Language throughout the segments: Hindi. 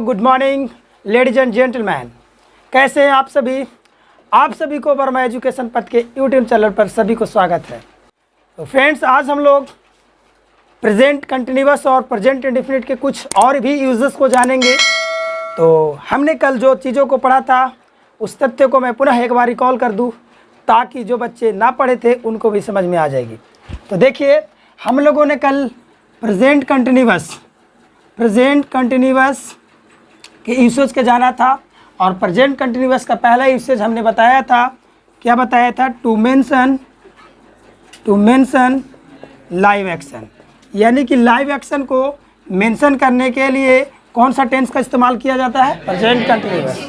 Good morning ladies and gentleman, कैसे हैं आप सभी। आप सभी को वर्मा एजुकेशन पथ के यूट्यूब चैनल पर सभी को स्वागत है। तो फ्रेंड्स, आज हम लोग प्रेजेंट कंटिन्यूअस और प्रेजेंट इंडेफिनिट के कुछ और भी यूजेस को जानेंगे। तो हमने कल जो चीज़ों को पढ़ा था उस तथ्य को मैं पुनः एक बार रिकॉल कर दूं ताकि जो बच्चे ना पढ़े थे उनको भी समझ में आ जाएगी। तो देखिए, हम लोगों ने कल प्रेजेंट कंटिन्यूअस के यूसेज के जाना था और प्रेजेंट कंटिन्यूअस का पहला यूसेज हमने बताया था, क्या बताया था, टू मेंशन लाइव एक्शन। यानी कि लाइव एक्शन को मेंशन करने के लिए कौन सा टेंस का इस्तेमाल किया जाता है, प्रेजेंट कंटिन्यूअस।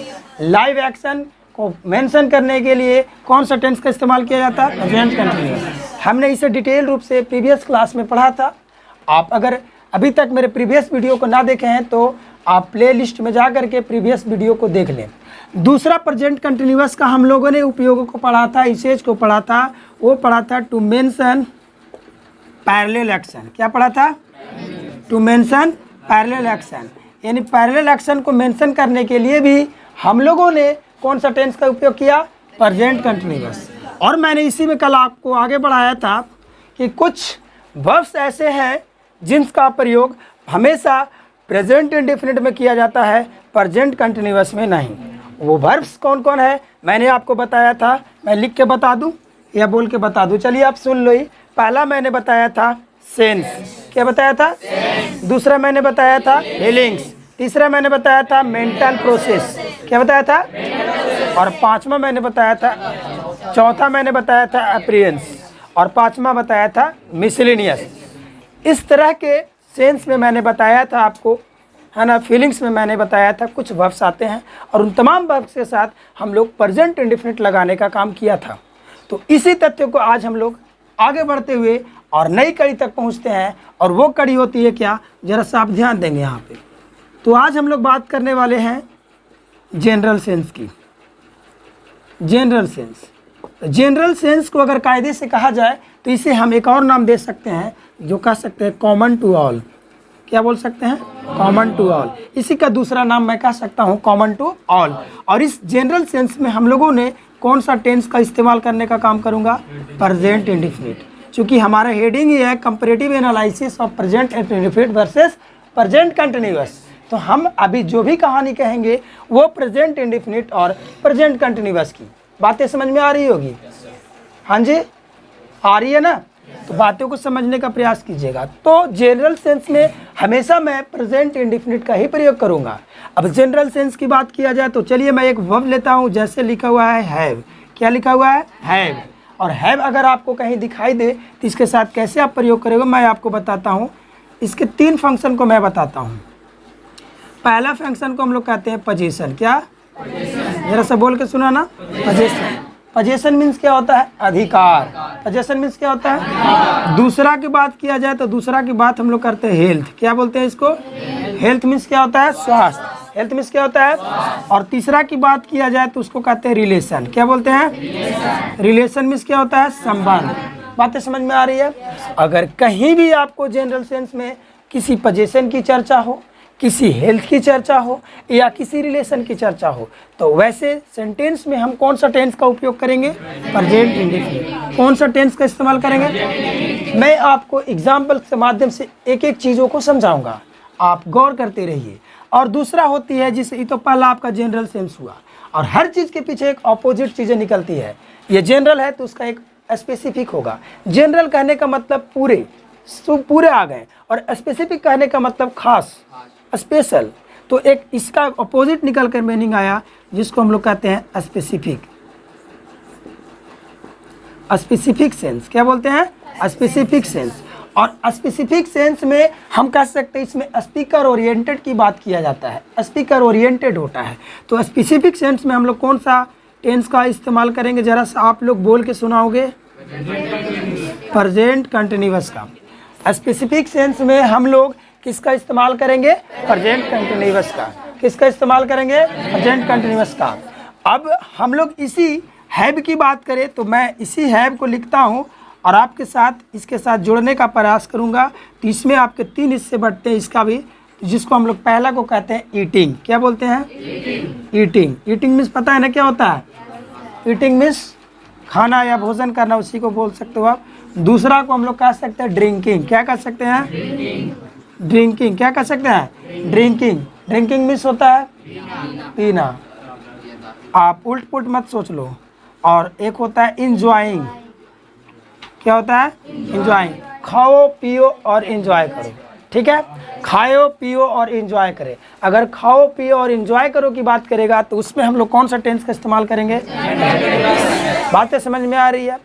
लाइव एक्शन को मेंशन करने के लिए कौन सा टेंस का इस्तेमाल किया जाता है, प्रेजेंट कंटिन्यूअस। हमने इसे डिटेल रूप से प्रीवियस क्लास में पढ़ा था। आप अगर अभी तक मेरे प्रीवियस वीडियो को ना देखे हैं तो आप प्लेलिस्ट में जा करके प्रीवियस वीडियो को देख लें। दूसरा प्रेजेंट कंटिन्यूअस का हम लोगों ने उपयोग को पढ़ा था, यूसेज को पढ़ा था, वो पढ़ा था टू मेंशन पैरेलल एक्शन। क्या पढ़ा था, टू मेंशन पैरेलल एक्शन। यानी पैरेलल एक्शन को मेंशन करने के लिए भी हम लोगों ने कौन सा टेंस का उपयोग किया, प्रेजेंट कंटिन्यूअस। और मैंने इसी में कल आपको आगे बढ़ाया था कि कुछ वर्ब्स ऐसे हैं जिनका प्रयोग हमेशा प्रेजेंट इंडेफिनिट में किया जाता है, प्रेजेंट कंटिन्यूअस में नहीं। वो वर्ब्स कौन कौन है मैंने आपको बताया था। मैं लिख के बता दूं या बोल के बता दूं, चलिए आप सुन लो ही। पहला मैंने बताया था सेंस, क्या बताया था, दूसरा मैंने बताया था फीलिंग्स, तीसरा मैंने बताया था मेंटल प्रोसेस, क्या बताया था, और पांचवा मैंने बताया था, चौथा मैंने बताया था अपीयरेंस, और पांचवा बताया था मिसलेनियस। इस तरह के सेंस में मैंने बताया था आपको, है ना। फीलिंग्स में मैंने बताया था कुछ वर्ब्स आते हैं और उन तमाम वर्ब्स के साथ हम लोग प्रेजेंट इंडेफिनिट लगाने का काम किया था। तो इसी तथ्य को आज हम लोग आगे बढ़ते हुए और नई कड़ी तक पहुंचते हैं, और वो कड़ी होती है क्या, जरा सा आप ध्यान देंगे यहाँ पे। तो आज हम लोग बात करने वाले हैं जनरल सेंस की। जनरल सेंस, जनरल सेंस को अगर कायदे से कहा जाए तो इसे हम एक और नाम दे सकते हैं, जो कह सकते हैं कॉमन टू ऑल। क्या बोल सकते हैं, कॉमन टू ऑल। इसी का दूसरा नाम मैं कह सकता हूं कॉमन टू ऑल। और इस जनरल सेंस में हम लोगों ने कौन सा टेंस का इस्तेमाल करने का काम करूंगा, प्रेजेंट इंडेफिनिट। चूंकि हमारा हेडिंग ही है comparative analysis of present indefinite versus present continuous. तो हम अभी जो भी कहानी कहेंगे वो प्रेजेंट इंडेफिनिट और प्रेजेंट कंटिन्यूअस की बातें समझ में आ रही होगी। हाँ जी, आ रही है ना। तो बातों को समझने का प्रयास कीजिएगा। तो जनरल सेंस में हमेशा मैं प्रेजेंट इंडेफिनिट का ही प्रयोग करूंगा। अब जनरल सेंस की बात किया जाए तो चलिए मैं एक वर्ब लेता हूं, जैसे लिखा हुआ है हैव। क्या लिखा हुआ है, हैव। और हैव अगर आपको कहीं दिखाई दे तो इसके साथ कैसे आप प्रयोग करेंगे मैं आपको बताता हूँ। इसके तीन फंक्शन को मैं बताता हूँ। पहला फंक्शन को हम लोग कहते हैं पोजीशन। क्या, जरा सा बोल के सुना ना, पोजीशन। पोजीशन मीन्स क्या होता है, अधिकार। पोजीशन मीन्स क्या होता है। दूसरा की बात किया जाए तो दूसरा की बात हम लोग करते हैं हेल्थ। क्या बोलते हैं इसको, हेल्थ मीन्स क्या होता है, स्वास्थ्य। हेल्थ मीन्स क्या होता है। और तीसरा की बात किया जाए तो उसको कहते हैं रिलेशन। क्या बोलते हैं, रिलेशन मीन्स क्या होता है, संबंध। बातें समझ में आ रही है। अगर कहीं भी आपको जनरल सेंस में किसी पोजीशन की चर्चा हो, किसी हेल्थ की चर्चा हो या किसी रिलेशन की चर्चा हो, तो वैसे सेंटेंस में हम कौन सा टेंस का उपयोग करेंगे, प्रेजेंट इंडेफिनिट। कौन सा टेंस का इस्तेमाल करेंगे, मैं आपको एग्जाम्पल के माध्यम से एक एक चीज़ों को समझाऊंगा, आप गौर करते रहिए। और दूसरा होती है जिसे, ये तो पहला आपका जनरल सेंस हुआ, और हर चीज़ के पीछे एक अपोजिट चीज़ें निकलती है। ये जनरल है तो उसका एक स्पेसिफिक होगा। जनरल कहने का मतलब पूरे पूरे आ गए, और स्पेसिफिक कहने का मतलब खास, स्पेशल। तो एक इसका अपोजिट निकल कर मीनिंग आया जिसको हम लोग कहते हैं स्पेसिफिक। स्पेसिफिक सेंस, क्या बोलते हैं, स्पेसिफिक सेंस। और स्पेसिफिक सेंस में हम कह सकते हैं इसमें स्पीकर ओरिएंटेड की बात किया जाता है, स्पीकर ओरिएंटेड होता है। तो स्पेसिफिक सेंस में हम लोग कौन सा टेंस का इस्तेमाल करेंगे, जरा सा आप लोग बोल के सुनाओगे, प्रेजेंट कंटिन्यूअस का। स्पेसिफिक सेंस में हम लोग किसका इस्तेमाल करेंगे, प्रेजेंट कंटिन्यूअस का। किसका इस्तेमाल करेंगे, प्रेजेंट कंटिन्यूअस का। अब हम लोग इसी हैव की बात करें तो मैं इसी हैव को लिखता हूँ और आपके साथ इसके साथ जोड़ने का प्रयास करूँगा। तो इसमें आपके तीन हिस्से बढ़ते हैं, इसका भी जिसको हम लोग पहला को कहते हैं ईटिंग। क्या बोलते हैं? ईटिंग। ईटिंग मीन्स पता है ना क्या होता है? ईटिंग मीन्स खाना या भोजन करना, उसी को बोल सकते हो आप। दूसरा को हम लोग कह सकते हैं ड्रिंकिंग। क्या कह सकते हैं? ड्रिंकिंग। क्या कह सकते हैं? ड्रिंकिंग। ड्रिंकिंग मीन्स होता है पीना। आप उल्ट पुल्ट मत सोच लो। और एक होता है इंजॉइंग। क्या होता है? इंजॉइंग। खाओ पियो और इंजॉय करो। ठीक है, खाओ पियो और इंजॉय करें। अगर खाओ पियो और इंजॉय करो की बात करेगा तो उसमें हम लोग कौन सा टेंस का इस्तेमाल करेंगे? बातें समझ में आ रही है?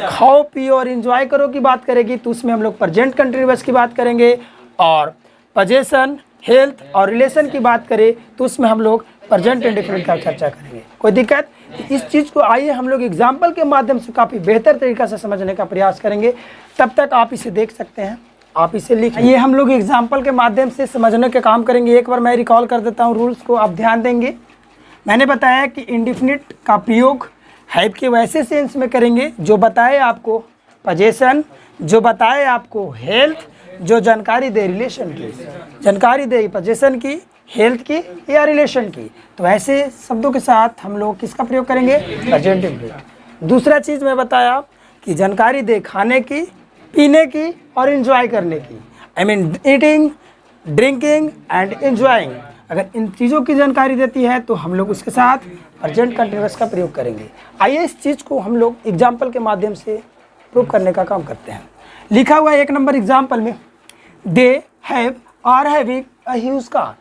खाओ पियो और इंजॉय करो की बात करेगी तो उसमें हम लोग प्रेजेंट कंटिन्यूअस की बात करेंगे। और पोजीशन, हेल्थ और रिलेशन की बात करें तो उसमें हम लोग प्रेजेंट इंडेफिनिट का चर्चा करेंगे। कोई दिक्कत? इस चीज़ को आइए हम लोग एग्जाम्पल के माध्यम से काफ़ी बेहतर तरीक़ा से समझने का प्रयास करेंगे। तब तक आप इसे देख सकते हैं, आप इसे लिखिए। ये हम लोग एग्जाम्पल के माध्यम से समझने के काम करेंगे। एक बार मैं रिकॉल कर देता हूँ रूल्स को, आप ध्यान देंगे। मैंने बताया कि इंडेफिनिट का प्रयोग हैव के वैसे सेंस में करेंगे जो बताए आपको पोजीशन, जो बताए आपको हेल्थ, जो जानकारी दे रिलेशन की, जानकारी दे पोजीशन की, हेल्थ की या रिलेशन की। तो ऐसे शब्दों के साथ हम लोग किसका प्रयोग करेंगे? Present indefinite. दूसरा चीज़ मैं बताया कि जानकारी दे खाने की, पीने की और एंजॉय करने की। I mean eating, drinking and enjoying. अगर इन चीज़ों की जानकारी देती है तो हम लोग उसके साथ प्रेजेंट कंटिन्यूअस का प्रयोग करेंगे। आइए इस चीज़ को हम लोग एग्जाम्पल के माध्यम से प्रूव करने का काम करते हैं। लिखा हुआ है 1 नंबर एग्जाम्पल में, they have are having a huge car.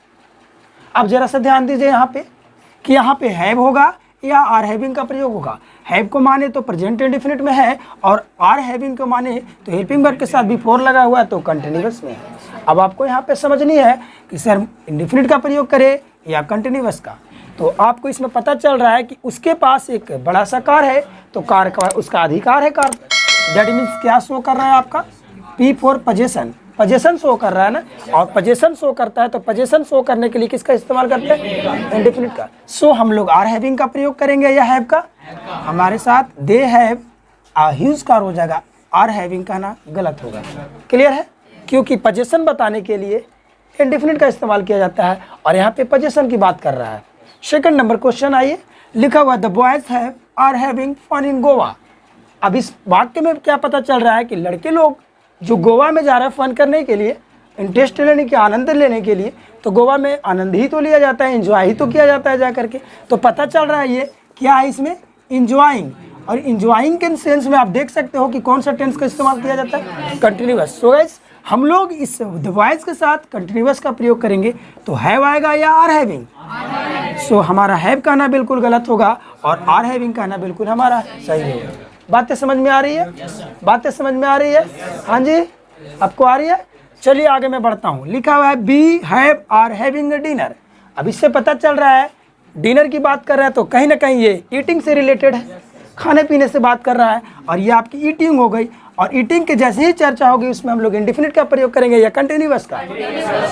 अब जरा सा ध्यान दीजिए यहाँ पे कि यहाँ पे हैव होगा या आर हैविंग का प्रयोग होगा। हैव को माने तो प्रेजेंट इंडेफिनिट में है और आर हैविंग को माने तो हेल्पिंग वर्ब के साथ बिफोर लगा हुआ है तो कंटिन्यूअस में है। अब आपको यहाँ पे समझनी है कि सर इंडेफिनिट का प्रयोग करे या कंटिन्यूअस का। तो आपको इसमें पता चल रहा है कि उसके पास एक बड़ा सा कार है तो कार का उसका अधिकार है कार। दैट मीन्स क्या शो कर रहा है आपका? P for position. Position show कर रहा है ना, और पोजीशन शो करता है तो पोजीशन शो करने के लिए किसका इस्तेमाल करते हैं? इंडेफिनिट का। सो हम लोग आर हैविंग का प्रयोग करेंगे या हैव का? हमारे साथ they have a huge car हो जाएगा, आर हैविंग कहना गलत होगा। क्लियर है? क्योंकि पोजीशन बताने के लिए इंडेफिनिट का इस्तेमाल किया जाता है और यहाँ पे पोजीशन की बात कर रहा है। सेकंड नंबर क्वेश्चन आइए, लिखा हुआ the boys have are having fun in Goa. अब इस वाक्य में क्या पता चल रहा है कि लड़के लोग जो गोवा में जा रहे हैं फन करने के लिए, इंटरेस्ट लेने के, आनंद लेने के लिए, तो गोवा में आनंद ही तो लिया जाता है, एंजॉय ही तो किया जाता है जा करके। तो पता चल रहा है ये क्या है इसमें? इंजॉइंग। और इंजॉइंग के सेंस में आप देख सकते हो कि कौन सा टेंस का इस्तेमाल किया जाता है? कंटिन्यूअस। सो गाइस हम लोग इस डिवाइस के साथ कंटिन्यूअस का प्रयोग करेंगे तो हैव आएगा या आर हैविंग? सो हमारा हैव कहना बिल्कुल गलत होगा और आर हैविंग कहना बिल्कुल हमारा सही होगा। बातें समझ में आ रही है? बातें समझ में आ रही है? हाँ जी, आपको आ रही है? चलिए आगे मैं बढ़ता हूँ। लिखा हुआ है we have are having a dinner. अब इससे पता चल रहा है डिनर की बात कर रहा है तो कहीं ना कहीं ये ईटिंग से रिलेटेड है, खाने पीने से बात कर रहा है और ये आपकी ईटिंग हो गई। और ईटिंग के जैसे ही चर्चा होगी उसमें हम लोग इंडेफिनिट का प्रयोग करेंगे या कंटिन्यूअस का?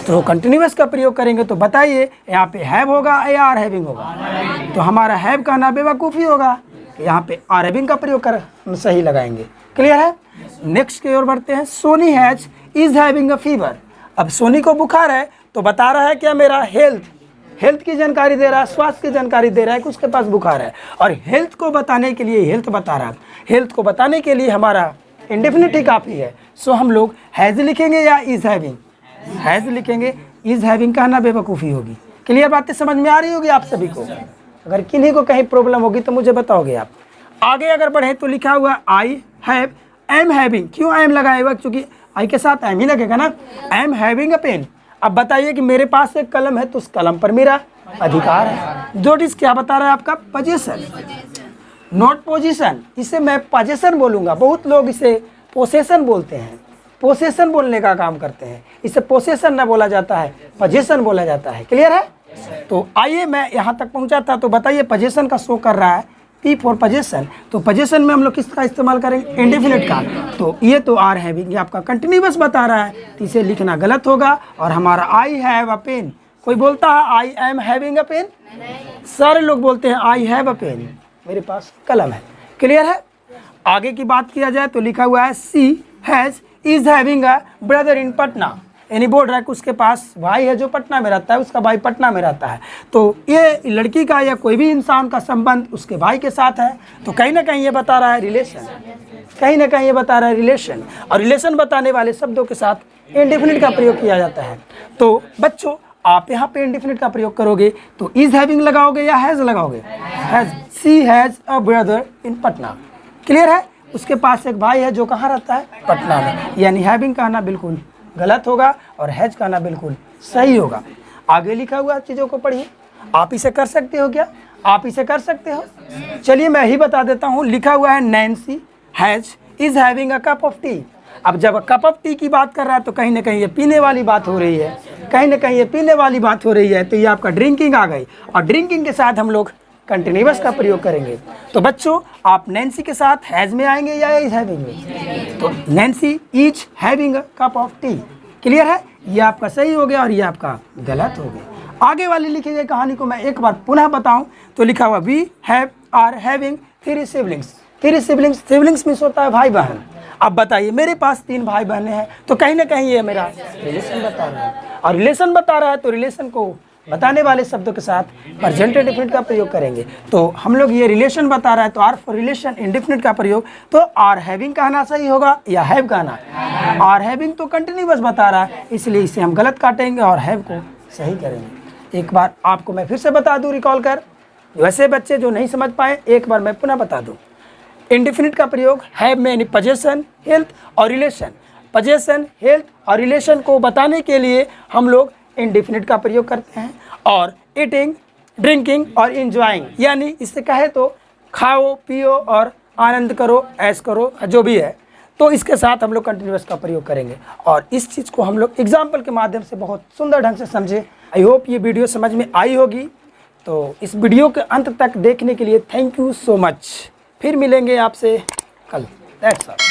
तो कंटिन्यूअस का प्रयोग करेंगे तो बताइए यहाँ पे हैव होगा या आर हैविंग होगा? तो हमारा हैव कहना बेवकूफ़ी होगा, यहाँ पे आर हैविंग का प्रयोग कर हम सही लगाएंगे। क्लियर है? नेक्स्ट की ओर बढ़ते हैं। Soni has is having a fever. अब सोनी को बुखार है तो बता रहा है क्या? मेरा हेल्थ की जानकारी दे रहा है, स्वास्थ्य की जानकारी दे रहा है कि उसके पास बुखार है। और हेल्थ को बताने के लिए हेल्थ बता रहा है, हेल्थ को बताने के लिए हमारा इंडेफिनिट ही काफ़ी है। सो हम लोग हैज़ लिखेंगे या इज़ हैविंग? हैज़ लिखेंगे। इज़ हैविंग कहना बेवकूफ़ी होगी। क्लियर? बातें समझ में आ रही होगी आप सभी को? अगर किन्हीं को कहीं प्रॉब्लम होगी तो मुझे बताओगे आप। आगे अगर बढ़े तो लिखा हुआ आई हैव एम हैविंग। क्यों एम लगाया हुआ? क्योंकि आई के साथ एम ही लगेगा ना। Am having a pen. अब बताइए कि मेरे पास एक कलम है तो उस कलम पर मेरा अधिकार है। जो चीज़ क्या बता रहा है आपका? Position, not position. इसे मैं पोजीशन बोलूँगा। बहुत लोग इसे पोसेशन बोलते हैं, पोसेशन बोलने का काम करते हैं। इसे पोसेशन ना बोला जाता है, पोजीशन बोला जाता है। क्लियर है? तो आइए मैं यहाँ तक पहुँचा था तो बताइए पोजीशन का शो कर रहा है पी फॉर पोजीशन। तो पोजीशन में हम लोग किसका इस्तेमाल करेंगे? इंडेफिनिट का। तो ये तो आर हैविंग, ये आपका कंटिन्यूअस बता रहा है तो इसे लिखना गलत होगा और हमारा आई हैव अ पेन। कोई बोलता है I am having a pen? सारे लोग बोलते हैं आई हैव अ पेन, मेरे पास कलम है। क्लियर है? आगे की बात किया जाए तो लिखा हुआ है she has is having a brother in Patna. यानी बोल रहा है कि उसके पास भाई है जो पटना में रहता है, उसका भाई पटना में रहता है, तो ये लड़की का या कोई भी इंसान का संबंध उसके भाई के साथ है, तो कहीं ना कहीं ये बता रहा है रिलेशन, कहीं ना कहीं ये बता रहा है रिलेशन। और रिलेशन बताने वाले शब्दों के साथ इंडेफिनिट का प्रयोग किया जाता है। तो बच्चों आप यहाँ पे इंडेफिनिट का प्रयोग करोगे तो इज हैविंग लगाओगे या हैज़ लगाओगे? Has. She has a brother in Patna. Clear है? उसके पास एक भाई है जो कहाँ रहता है? पटना में। यानी हैविंग कहना बिल्कुल गलत होगा और हैज़ कहना बिल्कुल सही होगा। आगे लिखा हुआ चीज़ों को पढ़िए। आप इसे कर सकते हो क्या? आप इसे कर सकते हो? चलिए मैं ही बता देता हूँ। लिखा हुआ है Nancy has is having a cup of T. अब जब कप ऑफ टी की बात कर रहा है तो कहीं ना कहीं ये पीने वाली बात हो रही है, कहीं ना कहीं ये पीने वाली बात हो रही है, तो ये आपका ड्रिंकिंग आ गई। और ड्रिंकिंग के साथ हम लोग कंटिन्यूअस का प्रयोग करेंगे। तो बच्चों आप नैन्सी के साथ हैज़ में आएंगे या इज हैविंग में? तो Nancy is having a cup of T. Clear है? ये आपका सही हो गया और ये आपका गलत हो गया। आगे वाली लिखी गई कहानी को मैं एक बार पुनः बताऊं तो लिखा हुआ we have are having 3 siblings. 3 siblings, siblings means होता है भाई बहन। अब बताइए मेरे पास 3 भाई बहनें हैं, तो कहीं ना कहीं ये मेरा रिलेशन बता रहा है। और रिलेशन बता रहा है तो रिलेशन को बताने वाले शब्दों के साथ प्रेजेंट इंडेफिनिट का प्रयोग करेंगे। तो हम लोग ये रिलेशन बता रहा है तो आर फॉर रिलेशन इंडेफिनिट का प्रयोग, तो आर हैविंग कहना सही होगा या हैव कहना? आर हैविंग तो कंटिन्यूअस बता रहा है, इसलिए इसे हम गलत काटेंगे और हैव को सही करेंगे। एक बार आपको मैं फिर से बता दूं रिकॉल कर, वैसे बच्चे जो नहीं समझ पाए एक बार मैं पुनः बता दूं। इंडेफिनिट का प्रयोग हैव में यानी पोजेशन, हेल्थ और रिलेशन, पोजेशन, हेल्थ और रिलेशन को बताने के लिए हम लोग इंडेफिनिट का प्रयोग करते हैं। और ईटिंग, ड्रिंकिंग और इंजॉइंग यानी इससे कहे तो खाओ पियो और आनंद करो, ऐश करो, जो भी है, तो इसके साथ हम लोग कंटिन्यूअस का प्रयोग करेंगे। और इस चीज़ को हम लोग एग्जाम्पल के माध्यम से बहुत सुंदर ढंग से समझे। आई होप ये वीडियो समझ में आई होगी। तो इस वीडियो के अंत तक देखने के लिए थैंक यू सो मच। फिर मिलेंगे आपसे कल। That's all.